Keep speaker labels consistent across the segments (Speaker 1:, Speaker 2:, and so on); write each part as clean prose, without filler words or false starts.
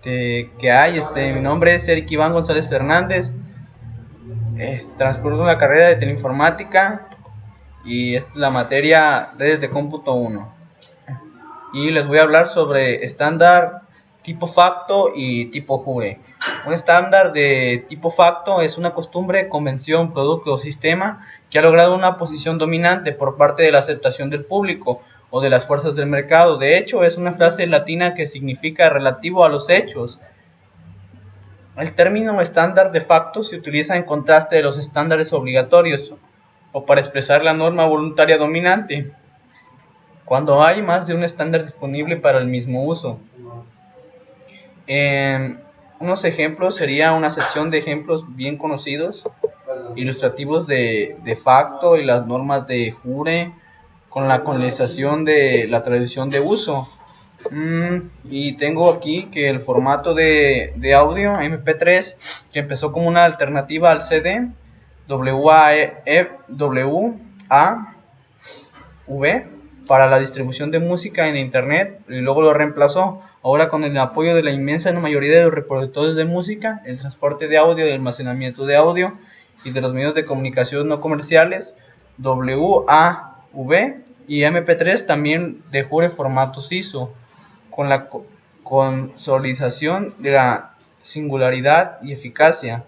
Speaker 1: ¿Qué hay? Mi nombre es Eric Iván González Fernández. Transcurro una carrera de teleinformática y esta es la materia redes de cómputo 1. Y les voy a hablar sobre estándar tipo facto y tipo jure. Un estándar de tipo facto es una costumbre, convención, producto o sistema que ha logrado una posición dominante por parte de la aceptación del público o de las fuerzas del mercado. De hecho, es una frase latina que significa relativo a los hechos. El término estándar de facto se utiliza en contraste de los estándares obligatorios o para expresar la norma voluntaria dominante, cuando hay más de un estándar disponible para el mismo uso. Unos ejemplos sería una sección de ejemplos bien conocidos, ilustrativos de facto y las normas de jure, con la condensación de la tradición de uso. Y tengo aquí que el formato de audio MP3, que empezó como una alternativa al CD, WAV, para la distribución de música en internet, y luego lo reemplazó. Ahora, con el apoyo de la inmensa mayoría de los reproductores de música, el transporte de audio, el almacenamiento de audio y de los medios de comunicación no comerciales, WAV y MP3 también de jure formatos ISO, con la consolidación de la singularidad y eficacia.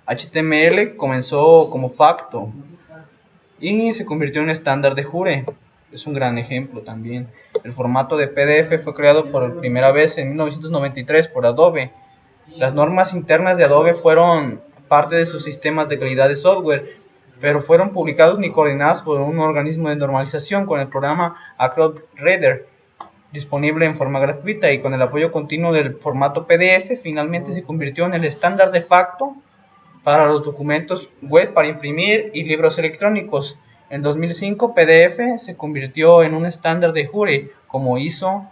Speaker 1: HTML comenzó como facto y se convirtió en estándar de jure. Es un gran ejemplo también. El formato de PDF fue creado por primera vez en 1993 por Adobe. Las normas internas de Adobe fueron parte de sus sistemas de calidad de software, pero fueron publicados ni coordinados por un organismo de normalización con el programa Acrobat Reader, disponible en forma gratuita, y con el apoyo continuo del formato PDF, finalmente se convirtió en el estándar de facto para los documentos web para imprimir y libros electrónicos. En 2005, PDF se convirtió en un estándar de jure como ISO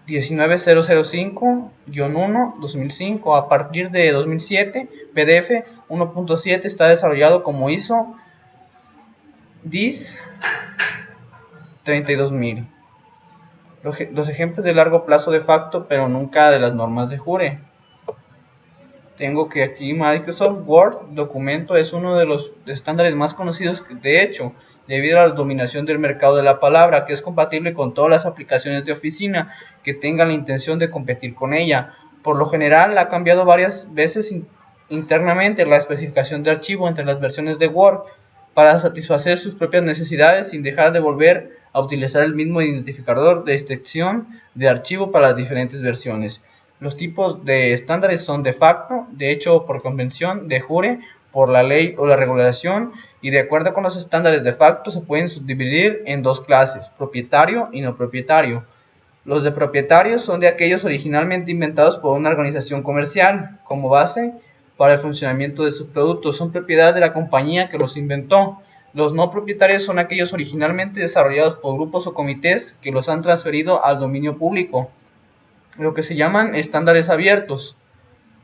Speaker 1: 19005-1 2005. A partir de 2007, PDF 1.7 está desarrollado como ISO 32000. Los ejemplos de largo plazo de facto, pero nunca de las normas de jure. Tengo que aquí Microsoft Word documento es uno de los estándares más conocidos, de hecho, debido a la dominación del mercado de la palabra, que es compatible con todas las aplicaciones de oficina que tengan la intención de competir con ella. Por lo general, ha cambiado varias veces internamente la especificación de archivo entre las versiones de Word para satisfacer sus propias necesidades sin dejar de volver a utilizar el mismo identificador de extensión de archivo para las diferentes versiones. Los tipos de estándares son de facto, de hecho por convención, de jure, por la ley o la regulación, y de acuerdo con los estándares de facto se pueden subdividir en dos clases, propietario y no propietario. Los de propietario son de aquellos originalmente inventados por una organización comercial como base para el funcionamiento de sus productos, son propiedad de la compañía que los inventó. Los no propietarios son aquellos originalmente desarrollados por grupos o comités que los han transferido al dominio público, lo que se llaman estándares abiertos.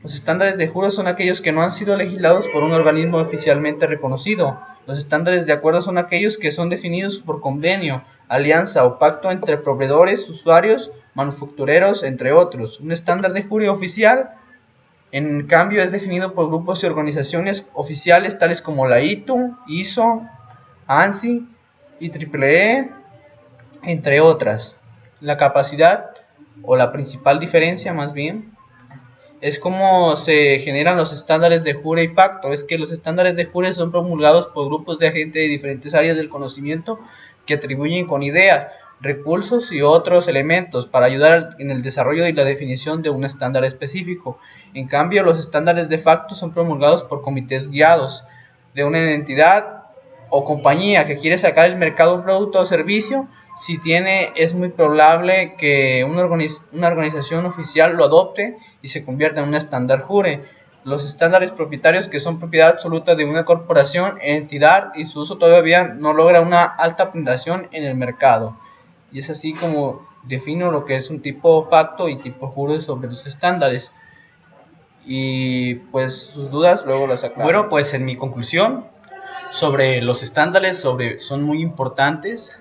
Speaker 1: Los estándares de jure son aquellos que no han sido legislados por un organismo oficialmente reconocido. Los estándares de acuerdo son aquellos que son definidos por convenio, alianza o pacto entre proveedores, usuarios, manufactureros, entre otros. Un estándar de jure oficial, en cambio, es definido por grupos y organizaciones oficiales tales como la ITU, ISO, ANSI y EEE, entre otras. La capacidad, o la principal diferencia más bien, es cómo se generan los estándares de jure y facto. Es que los estándares de jure son promulgados por grupos de gente de diferentes áreas del conocimiento que atribuyen con ideas, recursos y otros elementos para ayudar en el desarrollo y la definición de un estándar específico. En cambio, los estándares de facto son promulgados por comités guiados de una entidad o compañía que quiere sacar al mercado un producto o servicio. Si es muy probable que una organización oficial lo adopte y se convierta en un estándar jure. Los estándares propietarios, que son propiedad absoluta de una corporación, entidad, y su uso todavía no logra una alta penetración en el mercado. Y es así como defino lo que es un tipo facto y tipo jure sobre los estándares. Y pues sus dudas luego las aclaro. Bueno, pues en mi conclusión sobre los estándares son muy importantes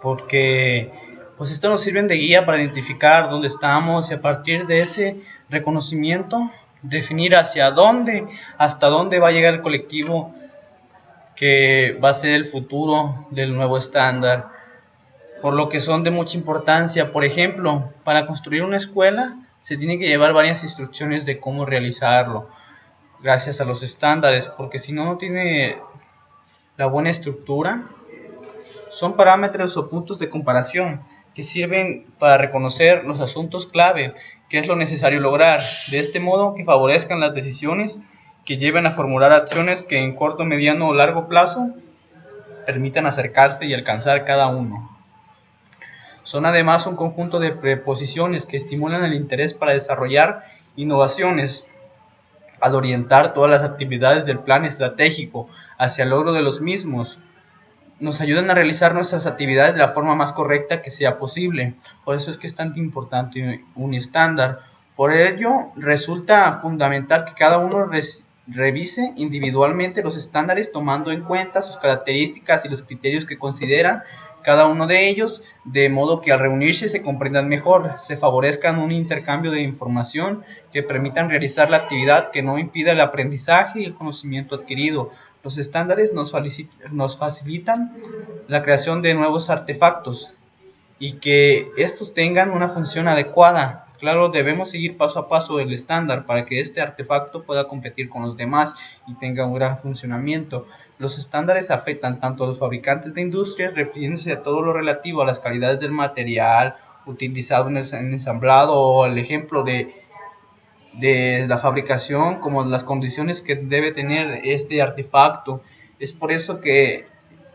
Speaker 1: porque pues estos nos sirven de guía para identificar dónde estamos y a partir de ese reconocimiento definir hasta dónde va a llegar el colectivo que va a ser el futuro del nuevo estándar, por lo que son de mucha importancia. Por ejemplo, para construir una escuela se tiene que llevar varias instrucciones de cómo realizarlo, gracias a los estándares, porque si no, no tiene la buena estructura. Son parámetros o puntos de comparación que sirven para reconocer los asuntos clave, que es lo necesario lograr, de este modo que favorezcan las decisiones que lleven a formular acciones que en corto, mediano o largo plazo permitan acercarse y alcanzar cada uno. Son además un conjunto de preposiciones que estimulan el interés para desarrollar innovaciones, al orientar todas las actividades del plan estratégico hacia el logro de los mismos. Nos ayudan a realizar nuestras actividades de la forma más correcta que sea posible. Por eso es que es tan importante un estándar. Por ello, resulta fundamental que cada uno revise individualmente los estándares tomando en cuenta sus características y los criterios que consideran cada uno de ellos, de modo que al reunirse se comprendan mejor, se favorezcan un intercambio de información que permitan realizar la actividad que no impida el aprendizaje y el conocimiento adquirido. Los estándares nos facilitan la creación de nuevos artefactos y que estos tengan una función adecuada. Claro, debemos seguir paso a paso el estándar para que este artefacto pueda competir con los demás y tenga un gran funcionamiento. Los estándares afectan tanto a los fabricantes de industrias, refiriéndose a todo lo relativo a las calidades del material utilizado en el ensamblado o el ejemplo de la fabricación, como las condiciones que debe tener este artefacto. Es por eso que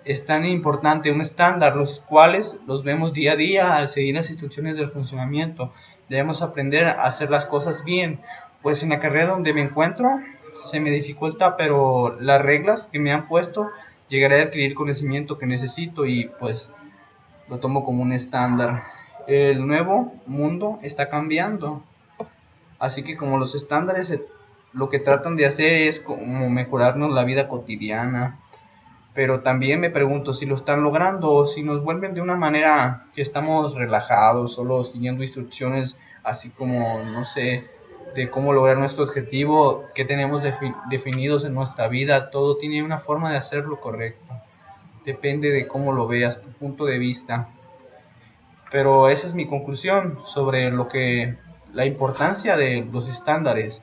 Speaker 1: es tan importante un estándar, los cuales los vemos día a día al seguir las instrucciones del funcionamiento. Debemos aprender a hacer las cosas bien, pues en la carrera donde me encuentro se me dificulta, pero las reglas que me han puesto llegaré a adquirir conocimiento que necesito y pues lo tomo como un estándar. El nuevo mundo está cambiando, así que como los estándares lo que tratan de hacer es como mejorarnos la vida cotidiana. Pero también me pregunto si lo están logrando o si nos vuelven de una manera que estamos relajados, solo siguiendo instrucciones así como, no sé, de cómo lograr nuestro objetivo que tenemos definidos en nuestra vida. Todo tiene una forma de hacerlo correcto. Depende de cómo lo veas, tu punto de vista. Pero esa es mi conclusión sobre la importancia de los estándares.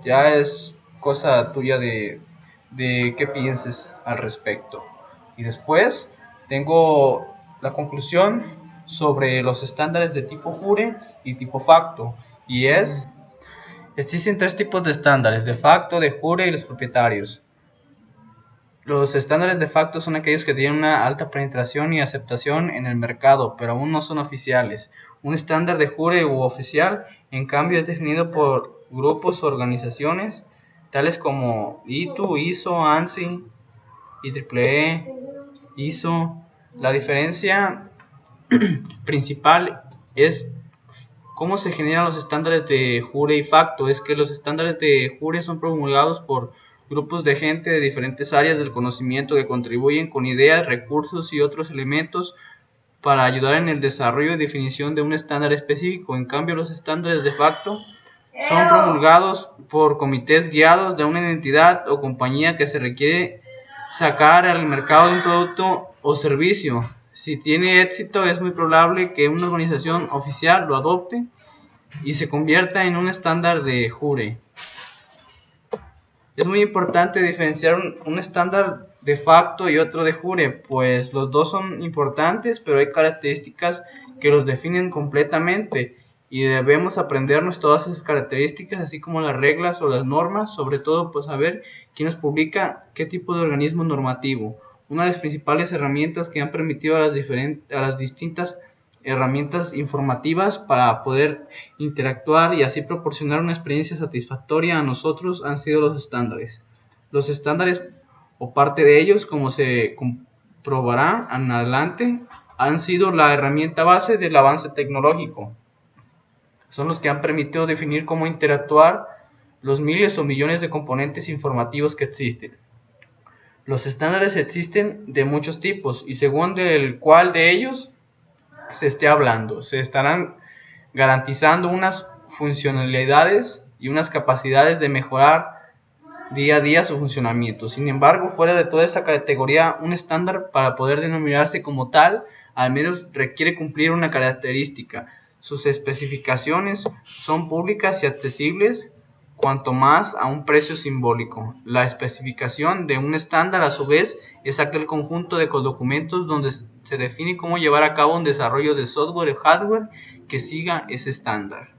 Speaker 1: Ya es cosa tuya de qué pienses al respecto. Y después tengo la conclusión sobre los estándares de tipo jure y tipo facto. Y existen tres tipos de estándares: de facto, de jure y los propietarios. Los estándares de facto son aquellos que tienen una alta penetración y aceptación en el mercado, pero aún no son oficiales. Un estándar de jure u oficial, en cambio, es definido por grupos o organizaciones tales como ITU, ISO, ANSI, IEEE, ISO. La diferencia principal es cómo se generan los estándares de jure y facto. Es que los estándares de jure son promulgados por grupos de gente de diferentes áreas del conocimiento que contribuyen con ideas, recursos y otros elementos para ayudar en el desarrollo y definición de un estándar específico. En cambio, los estándares de facto son promulgados por comités guiados de una entidad o compañía que se requiere sacar al mercado un producto o servicio. Si tiene éxito, es muy probable que una organización oficial lo adopte y se convierta en un estándar de jure. Es muy importante diferenciar un estándar de facto y otro de jure, pues los dos son importantes, pero hay características que los definen completamente y debemos aprendernos todas esas características, así como las reglas o las normas, sobre todo pues saber quién nos publica qué tipo de organismo normativo. Una de las principales herramientas que han permitido a las distintas herramientas informativas para poder interactuar y así proporcionar una experiencia satisfactoria a nosotros han sido los estándares. Los estándares o parte de ellos, como se comprobará en adelante, han sido la herramienta base del avance tecnológico. Son los que han permitido definir cómo interactuar los miles o millones de componentes informativos que existen. Los estándares existen de muchos tipos y según del cual de ellos se esté hablando. Se estarán garantizando unas funcionalidades y unas capacidades de mejorar día a día su funcionamiento. Sin embargo, fuera de toda esa categoría, un estándar para poder denominarse como tal, al menos requiere cumplir una característica. Sus especificaciones son públicas y accesibles, cuanto más a un precio simbólico. La especificación de un estándar, a su vez, es aquel conjunto de documentos donde se define cómo llevar a cabo un desarrollo de software o hardware que siga ese estándar.